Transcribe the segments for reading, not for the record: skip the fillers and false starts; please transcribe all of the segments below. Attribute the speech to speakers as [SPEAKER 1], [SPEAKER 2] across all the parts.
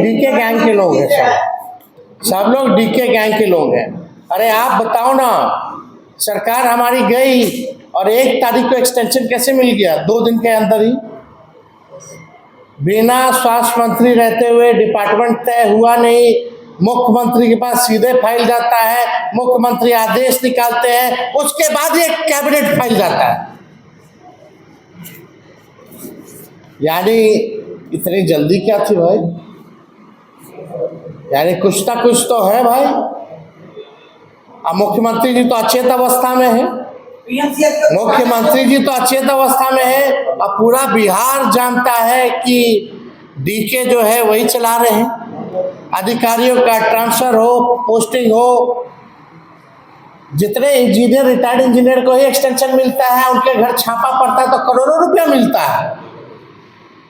[SPEAKER 1] DK gang के लोग हैं, सब लोग डीके गैंग के लोग हैं। अरे आप बताओ ना, सरकार हमारी गई और 1 तारीख को एक्सटेंशन कैसे मिल गया? 2 दिन के अंदर ही, बिना स्वास्थ्य मंत्री रहते हुए डिपार्टमेंट तय हुआ नहीं, मुख्यमंत्री के पास सीधे फाइल जाता है, मुख्यमंत्री आदेश निकालते हैं, उसके बाद ये कैबिनेट फाइल जाता है। यानी इतनी जल्दी क्या थी भाई? यानी कुछ ना कुछ तो है भाई। अब मुख्यमंत्री जी तो अचेत अवस्था में है, मुख्यमंत्री जी तो अचेत अवस्था में है। अब पूरा बिहार जानता है कि डीके जो है वही चला रहे हैं। अधिकारियों का ट्रांसफर हो, पोस्टिंग हो, जितने इंजीनियर, रिटायर्ड इंजीनियर को ही एक्सटेंशन मिलता है, उनके घर छापा पड़ता है तो करोड़ों रुपया मिलता है।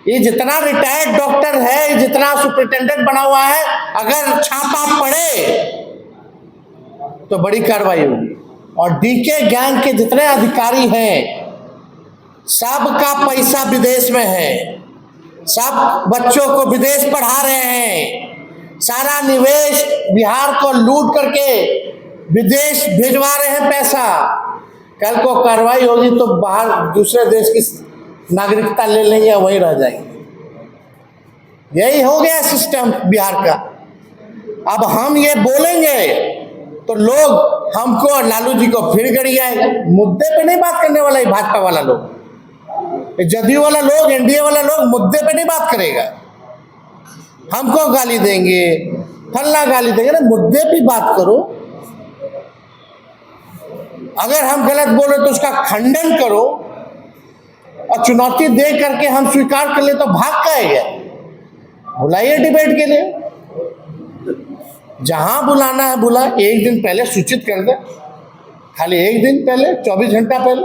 [SPEAKER 1] ये जितना रिटायर्ड डॉक्टर है, जितना सुपरिटेंडेंट बना हुआ है, अगर छापा पड़े तो बड़ी कार्रवाई होगी। और डीके गैंग के जितने अधिकारी हैं, सबका पैसा विदेश में है, सब बच्चों को विदेश पढ़ा रहे हैं, सारा निवेश बिहार को लूट करके विदेश भिजवा रहे हैं पैसा। कल को कार्रवाई होगी तो बाहर दूसरे देश की नागरिकता ले लेंगे या वहीं रह जाएंगे। यही हो गया सिस्टम बिहार का। अब हम ये बोलेंगे तो लोग हमको और लालू जी को फिर गड़ी आएगा। मुद्दे पे नहीं बात करने वाला है भाजपा वाला लोग, जदयू वाला लोग, एनडीए वाला लोग मुद्दे पे नहीं बात करेगा। हमको गाली देंगे, फल्ला गाली देंगे ना, मुद्दे पे बात करो। अगर हम गलत बोले तो उसका खंडन करो और चुनौती दे करके हम स्वीकार कर ले तो भाग जाएगा। बुलाइए डिबेट के लिए, जहां बुलाना है बुला। 1 दिन पहले सूचित कर दे, खाली 1 दिन पहले, 24 घंटा पहले।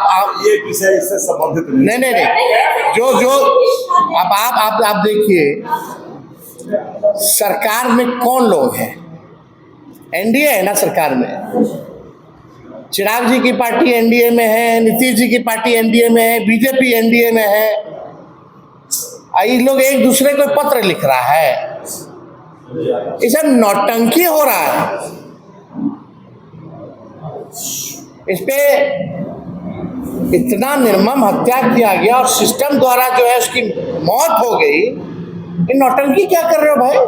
[SPEAKER 1] आप
[SPEAKER 2] ये विषय इससे संबंधित
[SPEAKER 1] नहीं, जो आप देखिए, सरकार में कौन लोग हैं? एनडीए है ना सरकार में। चिराग जी की पार्टी एनडीए में है, नीतीश जी की पार्टी एनडीए में है, बीजेपी एनडीए में है। ये लोग एक दूसरे को पत्र लिख रहा है, इसे नौटंकी हो रहा है। इस पे इतना निर्मम हत्या किया गया और सिस्टम द्वारा जो है उसकी मौत हो गई। ये नौटंकी क्या कर रहे हो भाई?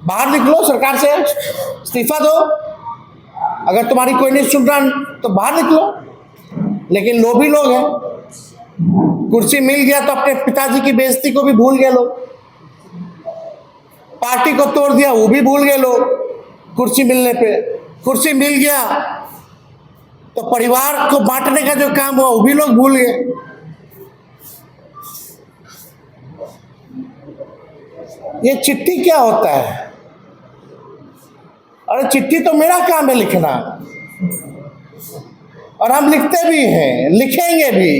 [SPEAKER 1] बाहर निकलो, सरकार से इस्तीफा दो। अगर तुम्हारी कोई नहीं सुन रहा तो बाहर निकलो। लेकिन लोभी लोग हैं, कुर्सी मिल गया तो अपने पिताजी की बेइज्जती को भी भूल गए लोग, पार्टी को तोड़ दिया वो भी भूल गए लोग। कुर्सी मिलने पे, कुर्सी मिल गया तो परिवार को बांटने का जो काम हुआ वो भी लोग भूल गए। ये चिट्ठी क्या होता है? अरे चिट्ठी तो मेरा काम है लिखना, और हम लिखते भी हैं, लिखेंगे भी।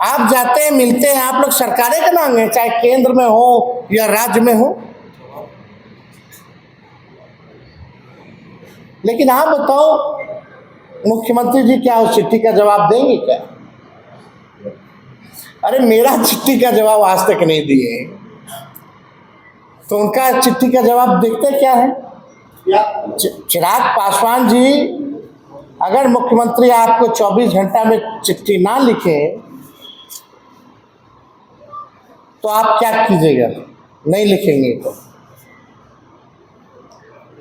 [SPEAKER 1] आप जाते हैं, मिलते हैं, आप लोग सरकारें का नाम है, चाहे केंद्र में हो या राज्य में हो। लेकिन आप बताओ, मुख्यमंत्री जी क्या उस चिट्ठी का जवाब देंगे क्या? अरे मेरा चिट्ठी का जवाब आज तक नहीं दिए, तो उनका चिट्ठी का जवाब देखते क्या है? चिराग पासवान जी, अगर मुख्यमंत्री आपको 24 घंटा में चिट्ठी ना लिखे तो आप क्या कीजिएगा? नहीं लिखेंगे तो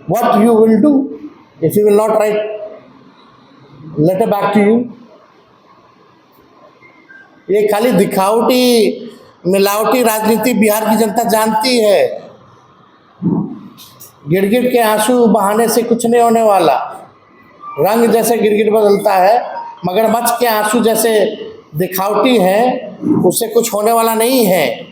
[SPEAKER 1] what you will do if you will not write letter back to you? ये खाली दिखावटी मिलावटी राजनीति बिहार की जनता जानती है। गिड़गिड़ के आंसू बहाने से कुछ नहीं होने वाला। रंग जैसे गिड़गिड़ बदलता है, मगरमच्छ के आंसू जैसे दिखावटी हैं, उससे कुछ होने वाला नहीं है।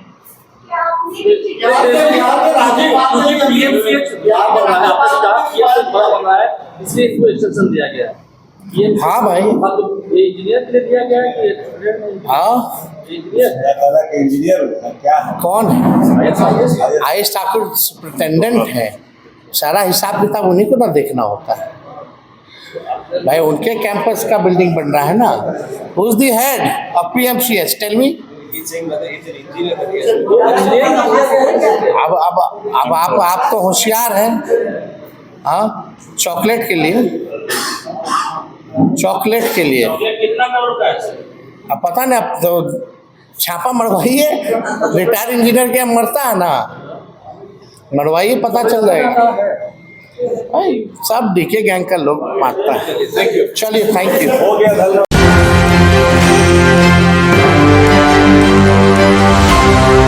[SPEAKER 1] हाँ भाई,
[SPEAKER 3] इंजीनियर के लिए दिया गया है कि
[SPEAKER 1] हाँ
[SPEAKER 2] इंजीनियर क्या है?
[SPEAKER 1] कौन है? आयुष ठाकुर सुपरिटेंडेंट है, सारा हिसाब किताब उन्हीं को ना देखना होता है भाई। उनके कैंपस का बिल्डिंग बन रहा है ना। Who is the head of PMCH? Tell me. अब आप तो होशियार हैं, हाँ, चॉकलेट के लिए
[SPEAKER 3] कितना करोड़ का है?
[SPEAKER 1] अब पता नहीं, अब तो छापा मरवाइए, रिटायर इंजीनियर क्या मरता है ना, मरवाइए, पता चल जाएगा भाई। सब डीके गैंग का लोग मारता है। चलिए, थैंक यू।
[SPEAKER 2] हो गया, धन्यवाद।